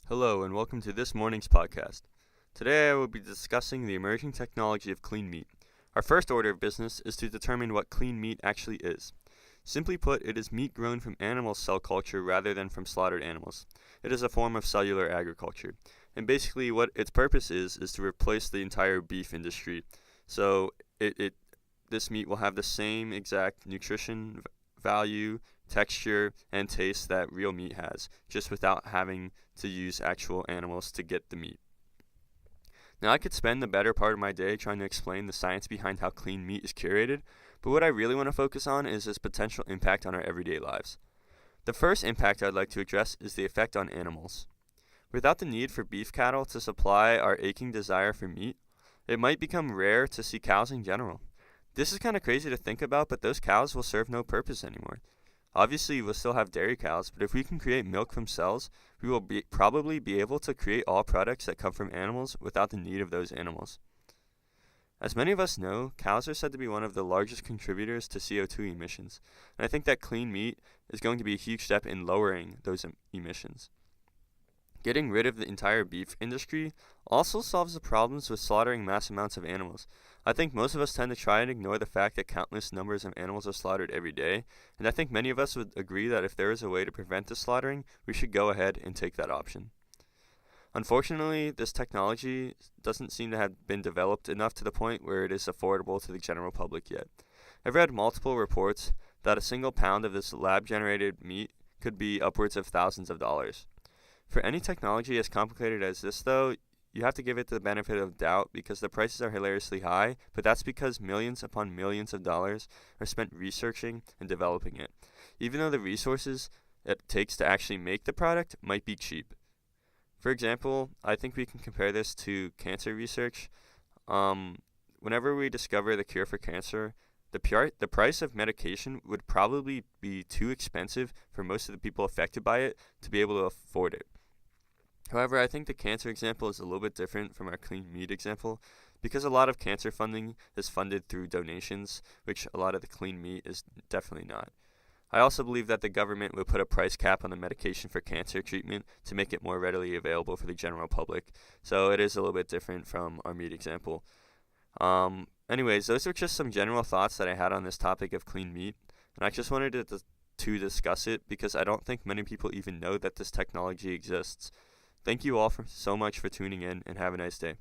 Hello, and welcome to this morning's podcast. Today I will be discussing the emerging technology of clean meat. Our first order of business is to determine what clean meat actually is. Simply put, it is meat grown from animal cell culture rather than from slaughtered animals. It is a form of cellular agriculture. And basically what its purpose is to replace the entire beef industry. So this meat will have the same exact nutrition value, texture, and taste that real meat has, just without having to use actual animals to get the meat. Now, I could spend the better part of my day trying to explain the science behind how clean meat is curated, but what I really want to focus on is its potential impact on our everyday lives. The first impact I'd like to address is the effect on animals. Without the need for beef cattle to supply our aching desire for meat, it might become rare to see cows in general. This is kind of crazy to think about, but those cows will serve no purpose anymore. Obviously, we'll still have dairy cows, but if we can create milk from cells, we will probably be able to create all products that come from animals without the need of those animals. As many of us know, cows are said to be one of the largest contributors to CO2 emissions, and I think that clean meat is going to be a huge step in lowering those emissions. Getting rid of the entire beef industry also solves the problems with slaughtering mass amounts of animals. I think most of us tend to try and ignore the fact that countless numbers of animals are slaughtered every day, and I think many of us would agree that if there is a way to prevent the slaughtering, we should go ahead and take that option. Unfortunately, this technology doesn't seem to have been developed enough to the point where it is affordable to the general public yet. I've read multiple reports that a single pound of this lab-generated meat could be upwards of thousands of dollars. For any technology as complicated as this, though, you have to give it the benefit of doubt because the prices are hilariously high, but that's because millions upon millions of dollars are spent researching and developing it, even though the resources it takes to actually make the product might be cheap. For example, I think we can compare this to cancer research. Whenever we discover the cure for cancer, the price of medication would probably be too expensive for most of the people affected by it to be able to afford it. However, I think the cancer example is a little bit different from our clean meat example because a lot of cancer funding is funded through donations, which a lot of the clean meat is definitely not. I also believe that the government would put a price cap on the medication for cancer treatment to make it more readily available for the general public, so it is a little bit different from our meat example. Anyways, those are just some general thoughts that I had on this topic of clean meat, and I just wanted to discuss it because I don't think many people even know that this technology exists. Thank you all so much for tuning in, and have a nice day.